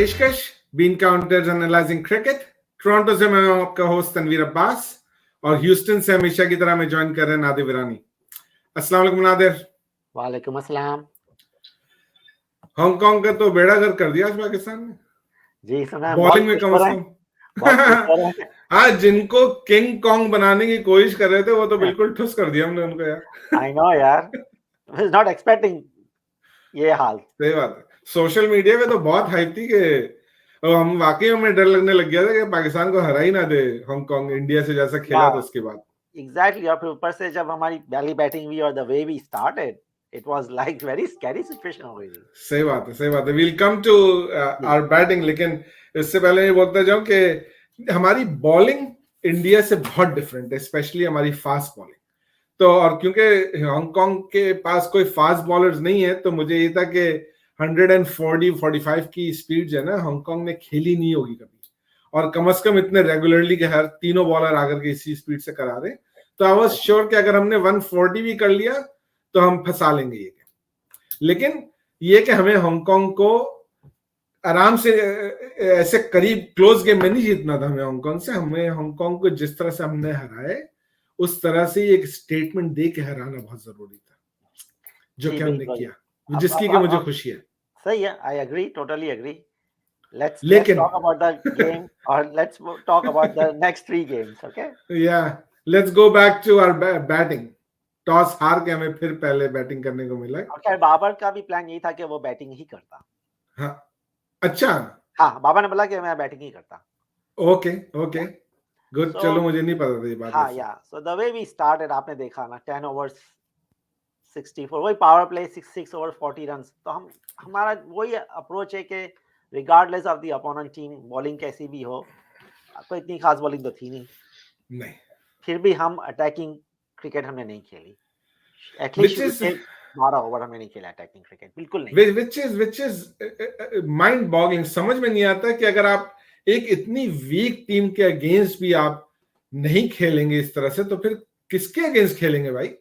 पेशकश bean counters analysing cricket. Toronto से मैं हूं आपका होस्ट तनवीर अब्बास और ह्यूस्टन से हमेशा की तरह मैं ज्वाइन कर रहे हैं नादिर विरानी। अस्सलाम वालेकुम नादिर। वालेकुम अस्सलाम। हांगकांग का तो बेड़ा गर्क कर दिया आज पाकिस्तान ने। जी सुना, बॉलिंग में कम से कम आज जिनको किंग कॉन्ग बनाने की कोशिश कर रहे थे वो तो बिल्कुल ठुस कर दिया हमने उनको यार। आई नो यार, आई वाज नॉट एक्सपेक्टिंग ये हाल। सही बात है। सोशल मीडिया पे तो बहुत हाइप थी कि हम वाकई में डर लगने लग गया था कि पाकिस्तान को हरा ही ना दे हांगकांग, इंडिया से जैसा खेला था उसके बाद। एग्जैक्टली, और फिर ऊपर से जब हमारी पहली बैटिंग हुई और the way we started, it was like very scary situation हो गई थी। सही बात है, सही बात है। We'll come to our batting, लेकिन इससे पहले ये बोलता जाऊं कि हमारी बॉलिंग इंडिया से बहुत डिफरेंट है, स्पेशली हमारी फास्ट बॉलिंग। तो और क्योंकि हांगकांग के पास कोई फास्ट बॉलर्स नहीं है तो मुझे ये था कि 140-45 की स्पीड जो है ना हांगकांग ने खेली नहीं होगी कभी, और कम से कम इतने रेगुलरली के हर तीनों बॉलर आकर के इसी स्पीड से करा रहे। तो आई वाज श्योर कि अगर हमने 140 भी कर लिया तो हम फंसा लेंगे ये। लेकिन ये कि हमें हांगकांग को आराम से ऐसे करीब क्लोज गेम में नहीं जीतना था। हमें हांगकांग से, हमें हांगकांग को जिस तरह से हमने हराए उस तरह से एक स्टेटमेंट दे के हराना बहुत जरूरी था, जो कि हमने किया, जिसकी कि मुझे खुशी है। सही है, I agree, totally agree. Let's लेकिन talk about the game, or let's talk about the next 3 games, okay? Yeah, let's go back to our batting. Toss हार के हमें फिर पहले बैटिंग करने को मिला। और खैर बाबर का भी प्लान यही था कि वो बैटिंग ही करता। हाँ, अच्छा। हाँ, बाबर ने बोला कि मैं बैटिंग ही करता। Okay okay good. चलो मुझे नहीं पता था ये बात। हाँ yeah so the way we started, आपने देखा ना, 10 ओवर्स 64, वही पावर प्ले 6 ओवर 40 रन्स। तो हमारा वही अप्रोच है कि regardless of the opponent team, bowling कैसी भी हो, कोई इतनी खास बॉलिंग तो थी नहीं, फिर भी हम अटैकिंग क्रिकेट हमने नहीं खेली। एटलीस्ट 12 ओवर हमने नहीं खेला अटैकिंग क्रिकेट, बिल्कुल नहीं। which is mind boggling. समझ में नहीं आता कि अगर आप एक इतनी वीक टीम के अगेंस्ट भी आप नहीं खेलेंगे इस तरह से तो फिर किसके अगेंस्ट खेलेंगे भाई?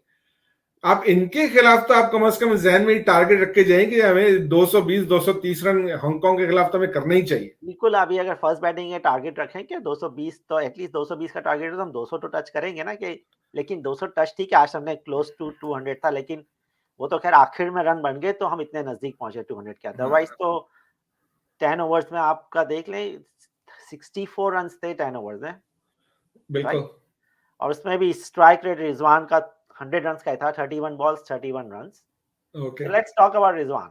आप इनके खिलाफ तो आप कम से कम जहन में टारगेट रख के जाएंगे, हमें 220-230 रन हांगकांग के खिलाफ तो हमें करना ही चाहिए। बिल्कुल, अभी अगर फर्स्ट बैटिंग है टारगेट रखें कि 220, तो एटलीस्ट 220 का टारगेट है तो हम 200 तो टच करेंगे ना। कि लेकिन 200 टच ठीक है, आज हमने क्लोज टू 200 था, लेकिन वो तो खैर आखिर में रन बन गए तो हम इतने नजदीक पहुंचे 200 के। अदरवाइज तो 10 ओवर्स में आपका देख लें 64 रन थे 10 ओवर्स में, बिल्कुल। और उसमें भी स्ट्राइक रेट रिजवान का 100 रन का था, 31 balls 31 run. Okay, let's talk about Rizwan.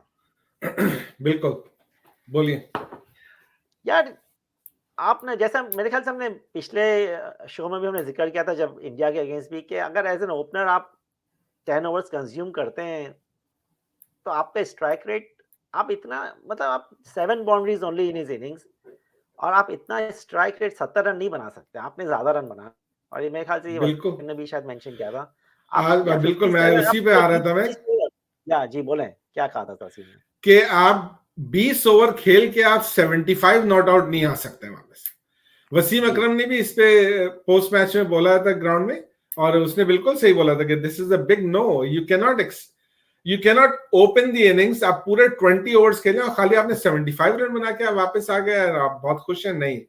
बिल्कुल, बोलिए यार। आपने जैसा मेरे ख्याल से हमने पिछले शो में भी हमने जिक्र किया था जब इंडिया के अगेंस्ट भी, कि अगर एज एन ओपनर आप 10 ओवर्स कंज्यूम करते हैं तो आपका स्ट्राइक रेट, आप इतना, मतलब आप 7 boundaries only in his innings, और आप इतना स्ट्राइक रेट 70 रन नहीं बना सकते। आपने ज्यादा रन बनाया, और ये मेरे ख्याल से ये ने भी शायद मेंशन किया था। आप बिल्कुल, मैं उसी पे आ रहा था। मैं या जी बोले, क्या कहा था तहसीन ने कि आप 20 ओवर खेल के आप 75 नॉट आउट नहीं आ सकते वापस। वसीम अकरम ने भी इस पे पोस्ट मैच में बोला था ग्राउंड में, और उसने बिल्कुल सही बोला था कि this is a big no, you cannot open the innings. आप पूरे 20 ओवर्स खेले और खाली आपने 75 रन बना के वापस आ गए, आप बहुत खुश हैं? नहीं,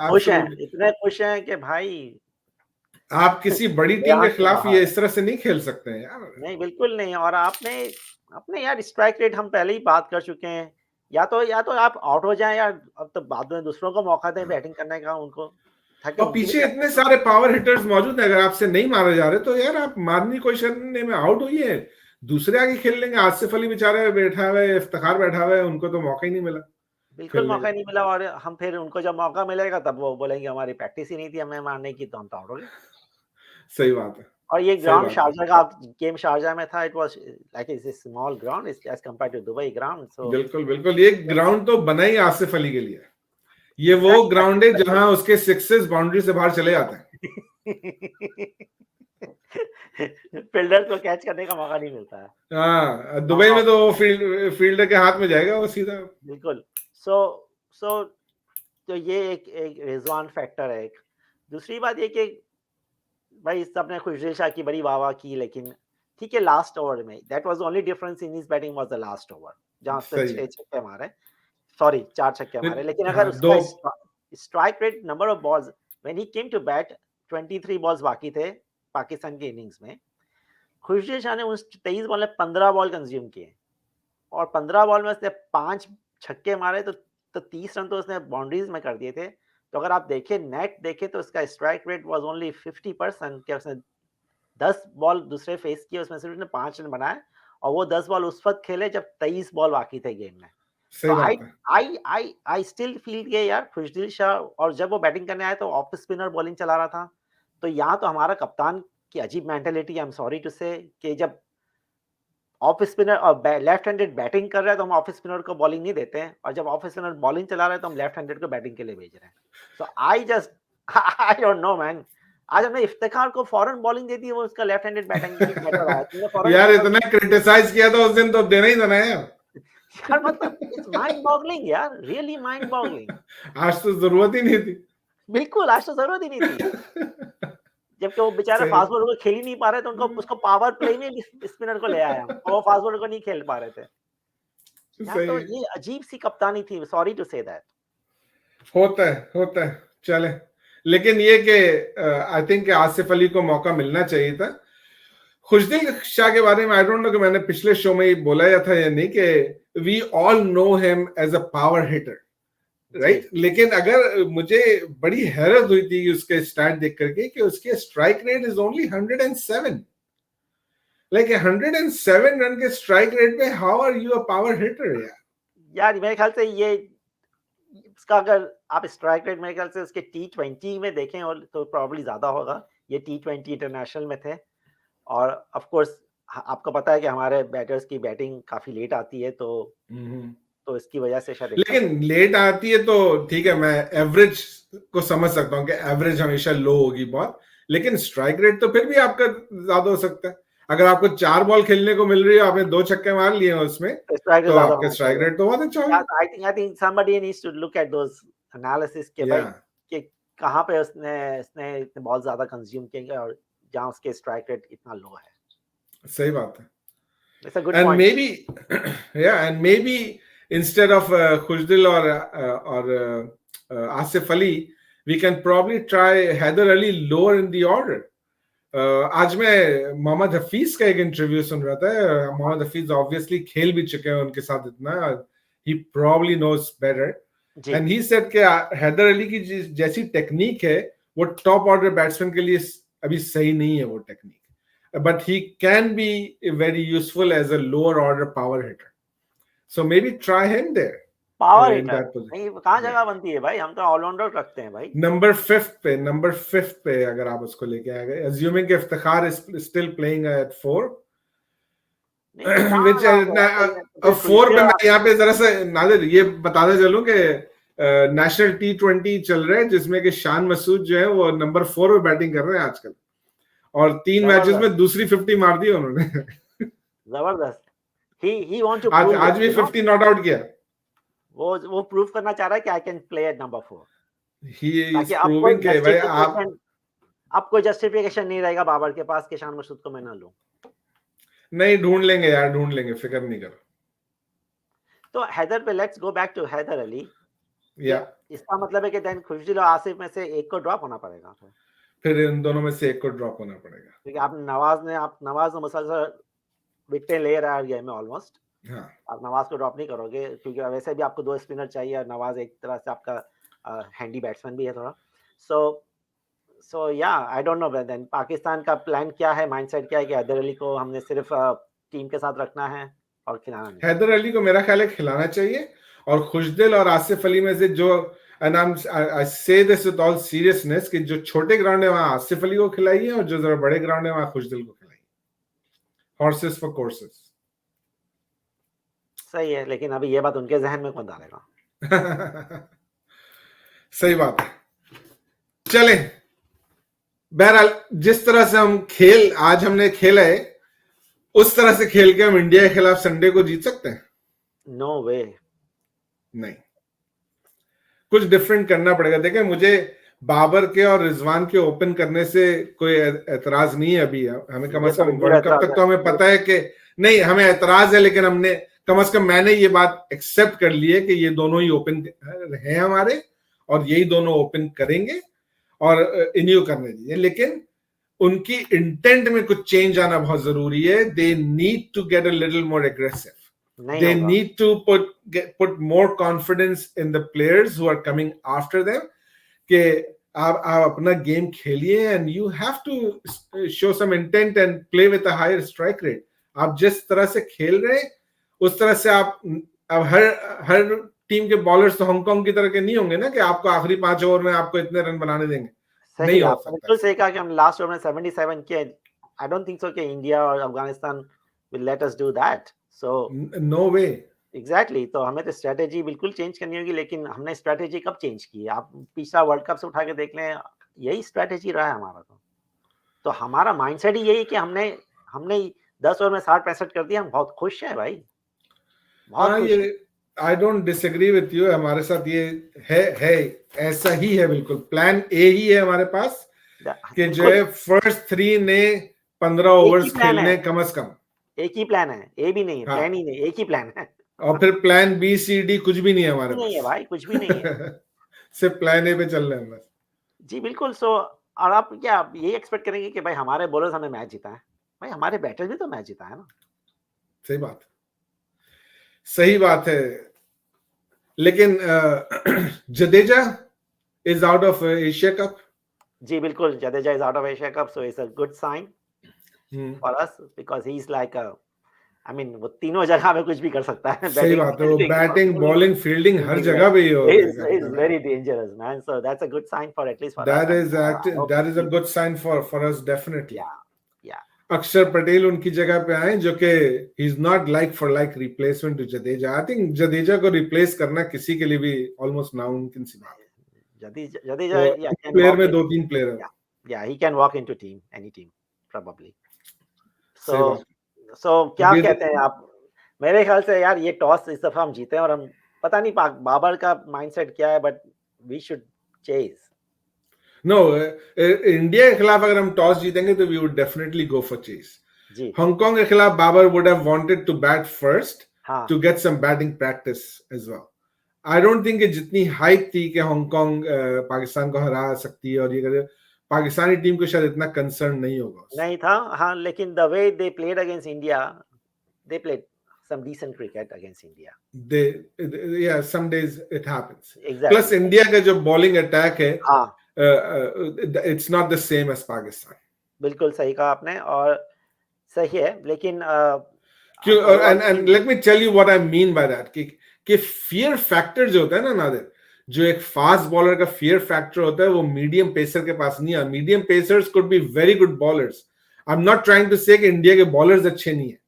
खुश हैं, इतने खुश हैं कि भाई आप किसी बड़ी टीम के खिलाफ ये इस तरह से नहीं खेल सकते हैं यार। नहीं, बिल्कुल नहीं। और आपने यार स्ट्राइक रेट हम पहले ही बात कर चुके हैं, या तो आप आउट हो जाएं, या अब तो बाद में दूसरों को मौका दें बैटिंग करने का उनको। और पीछे इतने सारे पावर हिटर्स मौजूद हैं, अगर आपसे नहीं मारे जा रहे तो यार आप मारने की कोशिश करने में आउट हुई है, दूसरे आगे खेल लेंगे। आसिफ अली बेचारे बैठा हुआ है, इफ्तिखार बैठा हुआ है, उनको तो मौका ही नहीं मिला। बिल्कुल मौका ही नहीं मिला, और हम फिर उनको जब मौका मिलेगा तब वो बोलेंगे हमारी प्रैक्टिस ही नहीं थी हमें मारने की, तो हम तो आउट हो गए। सही बात है। और ये ग्राउंड शारजा का गेम शारजा में था, it was like it's a small ground as compared to Dubai ground. So बिल्कुल ये ग्राउंड तो बना ही आसिफ अली के लिए। ये वो ग्राउंड है जहां उसके सिक्सेस बाउंड्री से बाहर चले जाते हैं। फील्डर को कैच करने का मौका नहीं मिलता है। हाँ, दुबई में तो फील्डर के हाथ में जाएगा वो सीधा। बिल्कुल। सो तो ये एक रिजवान फैक्टर है। एक दूसरी बात ये कि भाई सबने खुशदिल शाह की बड़ी वाह की, लेकिन ठीक है लास्ट ओवर में that was only difference in his batting was the last over, जहां से 6 छक्के मारे। सॉरी 4 छक्के मारे, लेकिन अगर हाँ, उसका strike rate, number of balls when he came to bat, 23 balls बाकी थे पाकिस्तान के इनिंग्स में, खुशदिल शाह ने उस 23 बॉल में 15 बॉल कंज्यूम किए और 15 बॉल में उसने 5 छक्के मारे, तो 30 रन तो उसने बाउंड्रीज में कर दिए थे। तो अगर आप देखें नेट देखें तो उसका स्ट्राइक रेट वाज ओनली 50%, कि उसने 10 बॉल दूसरे फेस किए, उसमें सिर्फ उसने 5 रन बनाए और वो 10 बॉल उस वक्त खेले जब 23 बॉल बाकी थे गेम में। तो सही बात है। आई स्टिल फील कि यार खुशदिल शाह, और जब वो बैटिंग करने आए तो ऑफ स्पिनर बॉलिंग चला रहा था। तो यहाँ तो हमारा कप्तान की अजीब mentality, I am sorry to say, कि जब ऑफ स्पिनर और लेफ्ट हैंडेड बैटिंग कर रहा है तो हम ऑफ स्पिनर को बॉलिंग नहीं देते हैं, और जब ऑफ स्पिनर बॉलिंग चला रहा है तो हम लेफ्ट हैंडेड को बैटिंग के लिए भेज रहे हैं। So I just I don't know man, आज हमने इफ्तिखार को फौरन बॉलिंग दे दी, वो उसका लेफ्ट हैंडेड बैटिंग बैटर आया, तुमने फौरन यार इसका, इतना क्रिटिसाइज किया था उस दिन, तो देना ही था ना यार। यार मतलब इट्स माइंड बॉगलिंग यार, रियली माइंड बॉगलिंग। आज तो जरूरत ही नहीं थी। बिल्कुल, आज तो जरूरत ही नहीं थी, जबकि वो बेचारे सही। फास्ट बॉलर को खेल ही नहीं पा रहे थे, उनको उसको पावर प्ले में भी स्पिनर को ले आया और वो फास्ट बॉलर को नहीं खेल पा रहे थे। यार तो सही ये अजीब सी कप्तानी थी, सॉरी टू से दैट। होता है चले। लेकिन ये कि आई थिंक आसिफ अली को मौका मिलना चाहिए था। खुशदिल शाह के बारे में आई डोंट नो कि मैंने पिछले शो में ही बोला या था या नहीं, कि we all know him as a power hitter, right. लेकिन अगर मुझे बड़ी हैरत हुई थी उसके स्टैट देख करके कि उसके strike rate is only 107, like 107 run के स्ट्राइक रेट पे how are you a power hitter यार मेरे ख्याल से ये इसका, अगर आप स्ट्राइक रेट मेरे ख्याल से उसके T20 में देखें और तो प्रॉब्ली ज्यादा होगा, ये T20 इंटरनेशनल में थे। और ऑफ कोर्स आपको पता है कि हमारे बैटर्स की बैटिंग काफी लेट आती है, तो इसकी वजह से शायद। लेकिन लेट आती है तो ठीक है, मैं एवरेज को समझ सकता हूँ कि एवरेज हमेशा लो होगी बहुत, लेकिन स्ट्राइक रेट तो फिर भी आपका ज्यादा हो सकता है। अगर आपको 4 बॉल खेलने को मिल रही है, आपने 2 छक्के मार लिए हैं उसमें, तो आपका स्ट्राइक रेट तो बहुत अच्छा होगा। I think somebody needs to look at those analysis के भाई, कि कहाँ पे उसने इतने बॉल ज्यादा कंज्यूम किए और जहाँ उसके स्ट्राइक रेट इतना लो है। सही बात है। It's a good and point. maybe instead of Khushdil or Asif Ali, we can probably try Haider Ali lower in the order. आज मैं मोहम्मद हफीज का एक इंटरव्यू सुन रहा था। मोहम्मद हफीज ऑब्वियसली खेल भी चुके हैं उनके साथ इतना, he probably knows better, and he said कि हैदर अली की जैसी टेक्निक है वो टॉप ऑर्डर बैट्समैन के लिए अभी सही नहीं है वो technique, but he can be very useful as a lower order power hitter, so maybe try him there. Power hitter नहीं, कहाँ जगह बनती है भाई, हम तो ऑलराउंडर रखते हैं भाई। नंबर 5 पे अगर आप उसको लेके आ गए, assuming कि Iftikhar is still playing at 4, which 4 पे मैं यहाँ पे जरा सा नादिर ये बताने चलूं कि नेशनल T20 चल रहे हैं जिसमें कि शान मसूद जो है वो नंबर 4 पे बैटिंग कर रहे हैं आजकल, और 3 मैचेस में दूसरी 50 मार दी उन्होंने। जबरदस्त। he want to आज भी 50 नॉट आउट किया। वो प्रूव करना चाह रहा है कि I can play at number 4। he is proving कि भाई आप कोई जस्टिफिकेशन नहीं रहेगा बाबर के पास कि शान मसूद को मैं ना लूं। नहीं, ढूंढ लेंगे यार, ढूंढ लेंगे, फिक्र नहीं करो। तो हैदर पे let's go back to Haider Ali. इसका मतलब है कि देन खुशदिल और आसिफ में से एक को ड्रॉप होना पड़ेगा, फिर इन दोनों में से एक को ड्रॉप होना पड़ेगा, क्योंकि आप नवाज मुसलसल विकेटें ले रहा है गेम में ऑलमोस्ट। हाँ, आप नवाज को ड्रॉप नहीं करोगे क्योंकि वैसे भी आपको 2 स्पिनर चाहिए और नवाज एक तरह से आपका हैंडी बैट्समैन भी है थोड़ा। So yeah I don't know then Pakistan का प्लान क्या है, माइंडसेट क्या है कि हैदर अली को हमने सिर्फ टीम के साथ रखना है और खिलाना नहीं। हैदर अली को मेरा ख्याल है खिलाना चाहिए, और खुशदिल और आसिफ अली में से जो, and I say this with all seriousness, कि जो छोटे ग्राउंड है वहां आसिफ अली को खिलाइए और जो जरा बड़े ग्राउंड है वहां खुशदिल को खिलाइए। Horses for courses. सही है, लेकिन अभी ये बात उनके जहन में कौन डालेगा? सही बात है। चले, बहरहाल जिस तरह से हम आज हमने खेला है उस तरह से खेल के हम इंडिया के खिलाफ संडे को जीत सकते हैं? नो वे, नहीं, कुछ डिफरेंट करना पड़ेगा। देखें, मुझे बाबर के और रिजवान के ओपन करने से कोई एतराज नहीं है अभी, हमें कम से कम वर्ल्ड कप तक तो हमें पता है कि नहीं, हमें एतराज है, लेकिन हमने कम से कम मैंने ये बात एक्सेप्ट कर ली है कि ये दोनों ही ओपन हैं हमारे और यही दोनों ओपन करेंगे और इन्हीं करने दीजिए, लेकिन उनकी इंटेंट में कुछ चेंज आना बहुत जरूरी है. They need to get a little more aggressive. नहीं They होगा. need to put more confidence in the players who are coming after them. कि आप अपना गेम खेलिए and you have to show some intent and play with a higher strike rate. आप जिस तरह से खेल रहे हैं उस तरह से आप अब हर टीम के बॉलर्स तो हांगकांग की तरह के नहीं होंगे ना कि आपको आखिरी 5 ओवर में आपको इतने रन बनाने देंगे. सही नहीं हो आपने सकता. बिल्कुल सही कहा कि हम लास्ट ओवर में 77 किए. आई डोंट थिंक सो कि इंडिया और Afghanistan will let us do that. So no way. Exactly. तो हमें तो स्ट्रेटेजी बिल्कुल चेंज करनी होगी, लेकिन हमने स्ट्रेटेजी कब चेंज की? आप पिछला वर्ल्ड कप से उठा के देख लें, यही स्ट्रेटेजी रहा है हमारा. तो हमारा माइंडसेट ही यही कि हमने 10 ओवर में 60-65 कर दिया. हम बहुत खुश हैं भाई, बहुत खुश हैं. I don't disagree with you. हमारे साथ ये है ऐसा ही है. बिल्कुल प्लान ए ही है हमारे पास कि जो है फर्स्ट 3 ने 15 ओवर्स खेलने कम से कम. एक ही प्लान है, ए भी नहीं है. प्लान ही नहीं, एक ही प्लान है. और फिर प्लान बी सी डी कुछ भी नहीं है हमारे पास. नहीं है भाई, कुछ भी नहीं है. सिर्फ प्लान ए पे चल रहे हैं बस. जी बिल्कुल. सो और आप क्या यही एक्सपेक्ट करेंगे कि भाई हमारे बॉलर्स हमें मैच जिताएं? भाई हमारे बैटर्स भी तो मैच जिताएं ना. सही बात, सही बात है. लेकिन Jadeja is out of Asia Cup. जी बिल्कुल, Jadeja is out of Asia Cup. So it's a good sign for us because he is like a, I mean वो तीनों जगह में कुछ भी कर सकता है. सही बात है. वो बैटिंग, बॉलिंग, फील्डिंग हर जगह पे ही is very dangerous, man. So that's a good sign for at least for that us. That is a good sign for us definitely. Yeah. अक्षर पटेल उनकी जगह पे आए जो कि he is not like for like replacement to Jadeja. I think Jadeja को replace करना किसी के लिए भी ऑलमोस्ट नामुमकिन सी बात है. जडेजा प्लेयर में 2-3 प्लेयर है. Yeah, he can walk into team, any team probably. So क्या कहते हैं आप? मेरे ख्याल से यार ये टॉस इस दफा हम जीते हैं और हम पता नहीं बाबर का माइंडसेट क्या है, but we should chase. No, India के खिलाफ अगर हम टॉस जीतेंगे तो we would definitely go for chase. Hong Kong के खिलाफ Babar would have wanted to bat first to get some batting practice as well. I don't think जितनी हाइप थी कि हांगकांग पाकिस्तान को हरा सकती है और ये करे, पाकिस्तानी टीम को शायद इतना कंसर्न नहीं होगा. नहीं था. हाँ, लेकिन the way they played against India, they played some decent cricket against India. Yeah, some days it happens. Exactly. Plus India का जो bowling attack है, it's not the same as Pakistan. बिल्कुल सही कहा आपने और सही है, लेकिन and let me tell you what I mean by that कि fear factor जो होता है ना नादिर, जो एक फास्ट बॉलर का fear factor होता है वो मीडियम पेसर के पास नहीं है. Medium pacers could be very good bowlers. I'm not trying to say कि इंडिया के बॉलर्स अच्छे नहीं है.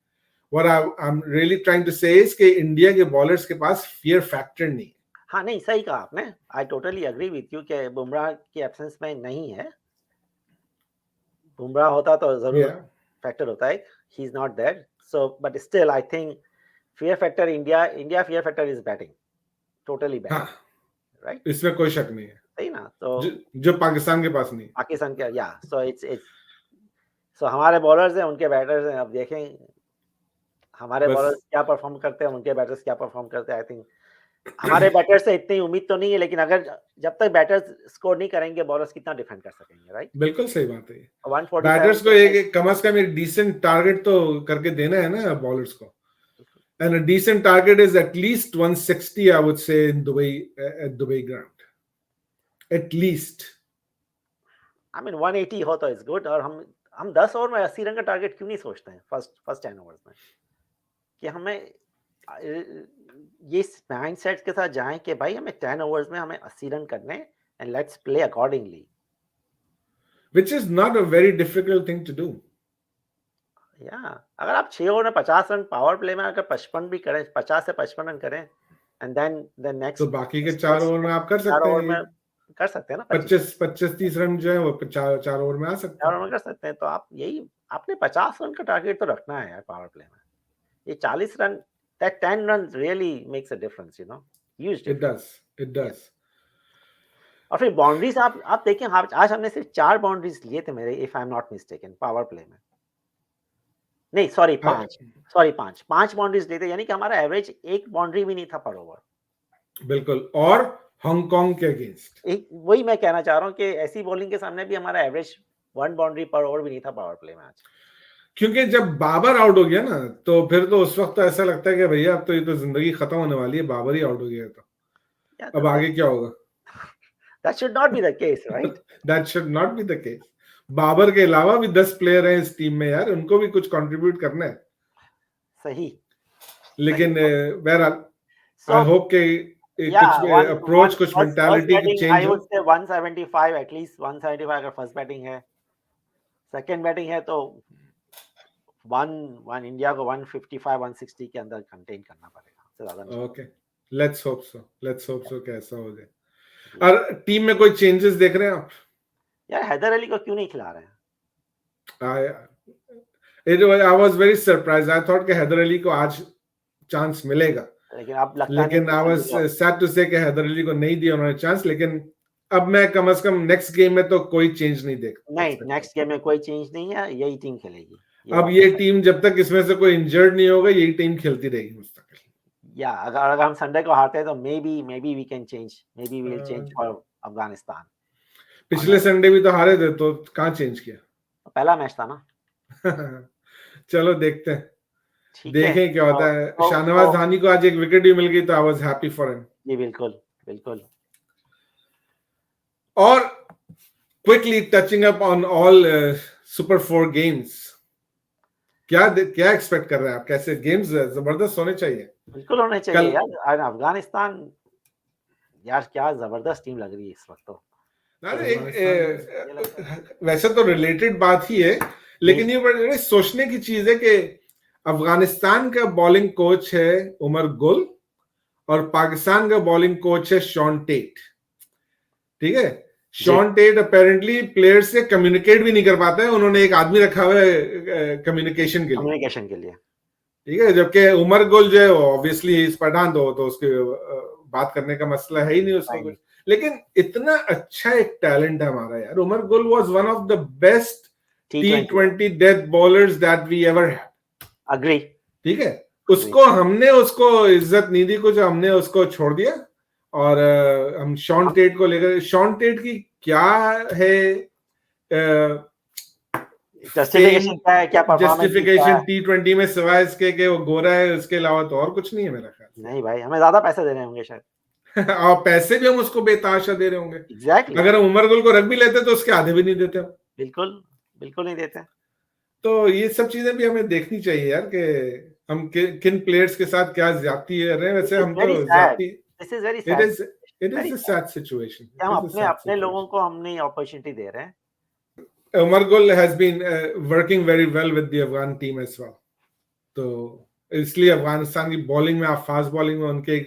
What I'm really trying to say is कि इंडिया के बॉलर्स के पास fear factor नहीं है. हाँ नहीं, सही कहा आपने. I totally agree with you कि बुमराह की एब्सेंस में नहीं है. बुमराह होता तो जरूर फैक्टर होता है. He is not there. So but still I think fear factor India fear factor is batting. Totally batting. Right? इसमें कोई शक नहीं है. सही ना. तो जो पाकिस्तान के पास नहीं. पाकिस्तान के या so it's so हमारे बॉलर्स हैं, उनके बैटर्स हैं. अब देखें हमारे बॉलर्स क्या परफॉर्म करते हैं, उनके बैटर्स क्या परफॉर्म करते हैं. आई थिंक हमारे बैटर्स से इतनी उम्मीद तो नहीं है, लेकिन अगर जब तक बैटर्स स्कोर नहीं करेंगे बॉलर्स कितना डिफेंड कर सकेंगे. राइट, बिल्कुल सही बात है. 140 बैटर्स को एक कम से कम एक डिसेंट टारगेट तो करके देना है ना बॉलर्स को. And a decent target is at least 160 I would say in Dubai, at Dubai ground at least. I mean 180 हो तो इज गुड. और हम 10 ओवर में 80 रन का टारगेट क्यों नहीं सोचते हैं फर्स्ट 10 ओवर्स में, कि हमें ये माइंडसेट के साथ जाएं कि भाई हमें 10 ओवर्स में हमें 80 रन करने and let's play accordingly, which is not a very difficult thing to do. या अगर आप 6 ओवर में 50 रन पावर प्ले में अगर 55 भी करें, 50 से 55 रन करें एंड देन नेक्स्ट तो बाकी के 4 ओवर में आप कर सकते हैं ना. 25-30 रन जो है वो 4 ओवर में आ सकते हैं. 4 ओवर में कर सकते हैं. तो आप यही आपने 50 रन का टारगेट तो रखना है यार पावर प्ले में. ये 40 run, that 10 runs really makes a difference, you know, huge difference. It does. और फिर बाउंड्रीज आप देखें, आज हमने सिर्फ 4 बाउंड्रीज लिए थे मेरे, if I'm not mistaken, power play में. नहीं सॉरी 5 बाउंड्रीज लेते, यानी कि हमारा एवरेज एक बाउंड्री भी नहीं था पर ओवर। बिल्कुल, और हांगकांग के अगेंस्ट एक वही मैं कहना चाह रहा हूँ कि ऐसी बॉलिंग के सामने भी हमारा एवरेज 1 बाउंड्री पर ओवर भी नहीं था पावर प्ले में आज। क्योंकि जब बाबर आउट हो गया ना, तो फिर तो उस वक्त तो ऐसा लगता है कि भैया अब तो ये तो जिंदगी खत्म होने वाली है, बाबर ही आउट हो गया तो अब आगे क्या होगा? That should not be the case, right? That should not be the case. Babar के अलावा भी 10 प्लेयर हैं इस टीम में यार, उनको भी कुछ कंट्रीब्यूट करना है। सही। लेकिन बहरहाल आई होप के कुछ अप्रोच, कुछ मेंटालिटी की change I would say 175 at least 175 अगर फर्स्ट बैटिंग है, सेकंड बैटिंग है तो वन इंडिया को 155 160 के अंदर कंटेन करना पड़ेगा, उससे ज्यादा नहीं। ओके, लेट्स होप सो कि ऐसा हो जाए। और टीम में कोई चेंजेस देख रहे हैं आप? यार हैदर अली को क्यों नहीं खिला रहे हैं? I was very surprised. I thought कि हैदर अली को आज चांस मिलेगा, लेकिन अब लगता है, लेकिन I was sad to say कि हैदर अली को नहीं दिया उन्होंने चांस। लेकिन अब मैं कम से कम नेक्स्ट गेम में तो कोई चेंज नहीं देखता। नहीं, नेक्स्ट गेम में कोई चेंज नहीं है, यही टीम खेलेगी। अब ये टीम जब तक इसमें से कोई इंजर्ड नहीं होगा, यही टीम खेलती रहेगी मुस्तकिल। या अगर हम संडे को हारते हैं तो maybe we can change, maybe we will change for Afghanistan. पिछले संडे भी तो हारे थे, तो कहाँ चेंज किया? पहला मैच था ना। चलो देखते हैं, देखें क्या होता है। शाहनवाज धानी को आज एक विकेट भी मिल गई तो I was happy for him. जी बिल्कुल। और quickly touching up on all super 4 games, क्या एक्सपेक्ट कर रहे हैं आप? कैसे गेम्स जबरदस्त होने चाहिए? बिल्कुल होने चाहिए यार। अफगानिस्तान यार क्या जबरदस्त टीम लग रही है इस वक्त तो। वैसे तो रिलेटेड बात ही है, लेकिन ये बड़े सोचने की चीज है कि अफगानिस्तान का बॉलिंग कोच है उमर गुल और पाकिस्तान का बॉलिंग कोच है शॉन टेट। ठीक है, शॉन टेट अपेरेंटली प्लेयर से कम्युनिकेट भी नहीं कर पाता है, उन्होंने एक आदमी रखा हुआ है कम्युनिकेशन के लिए। ठीक है, जबकि उमर गुल जो है ऑब्वियसली इस पठान तो उसके बात करने का मसला है ही नहीं उसको कुछ। लेकिन इतना अच्छा एक टैलेंट है हमारा यार। Umar Gul was one of the best T20 death bowlers that we ever had. Agree. ठीक है, हमने उसको इज्जत नहीं दी, कुछ हमने उसको छोड़ दिया और हम शॉन टेट को लेकर, शॉन टेट की क्या है जस्टिफिकेशन T20 में सिवाय इसके कि वो गोरा है, उसके अलावा तो और कुछ नहीं है मेरा ख्याल। नहीं भाई, हमें ज्यादा पैसे दे रहे होंगे शायद। और पैसे भी हम उसको बेतहाशा दे रहे होंगे। Exactly. अगर हम उमर गुल को रख भी लेते तो उसके आधे भी नहीं देते। बिल्कुल नहीं देते। तो ये सब चीजें भी हमें देखनी चाहिए यार कि हम किन प्लेयर्स के साथ क्या ज्यादती कर रहे हैं। वैसे हम तो ज्यादती, it is a sad situation. हम अपने लोगों को हमने अपॉर्चुनिटी दे रहे हैं। Umar Gul has been working very well with the Afghan team as well. तो इसलिए अफगानिस्तान की बॉलिंग में, आप फास्ट बॉलिंग में उनके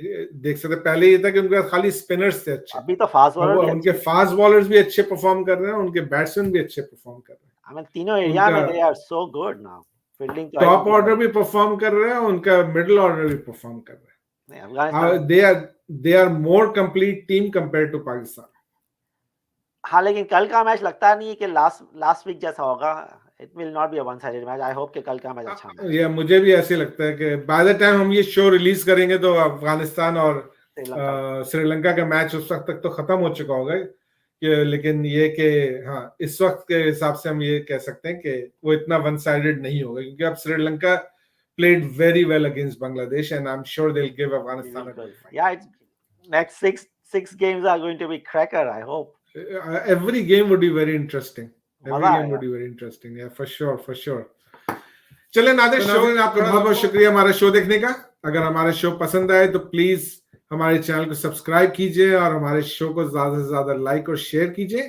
देख सकते, पहले ये था कि उनके खाली स्पिनर्स थे अच्छे, अभी तो फास्ट बॉलर, उनके फास्ट बॉलर्स भी अच्छे परफॉर्म कर रहे हैं, उनके बैट्समैन भी अच्छे परफॉर्म कर रहे हैं। I mean, तीनों एरिया में they are so good now. Fielding top order भी परफॉर्म कर रहे हैं, उनका मिडिल ऑर्डर भी परफॉर्म कर रहे हैं। Afghanistan they are more complete team compared to Pakistan. हाँ, लेकिन कल का मैच लगता नहीं है कि लास्ट वीक जैसा होगा। It will not be a one-sided match. I hope कि कल का मैच अच्छा होगा। ये मुझे भी ऐसे लगता है कि by the time हम ये शो रिलीज करेंगे तो अफगानिस्तान और श्रीलंका का मैच उस वक्त तक तो खत्म हो चुका होगा। लेकिन ये कि हाँ, इस वक्त के हिसाब से हम ये कह सकते हैं कि वो इतना वन साइडेड नहीं होगा, क्योंकि अब Sri Lanka played very well against Bangladesh and I'm sure they'll give Afghanistan a good fight. Yeah, next six games are going to be cracker, I hope. Every game would be very interesting. Every game would be very interesting. Yeah, for sure. चले Nadir, show आपका बहुत बहुत शुक्रिया हमारा show देखने का। अगर हमारा शो पसंद आए तो प्लीज हमारे चैनल को सब्सक्राइब कीजिए और हमारे शो को ज्यादा से ज्यादा लाइक और शेयर कीजिए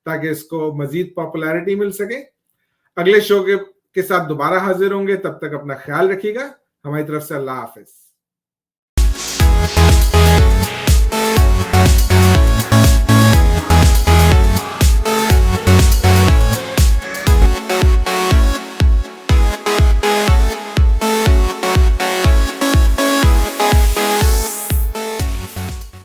ताकि इसको मजीद पॉपुलैरिटी मिल सके। अगले शो के साथ दोबारा हाजिर होंगे, तब तक अपना ख्याल रखिएगा। हमारी तरफ से अल्लाह हाफिज।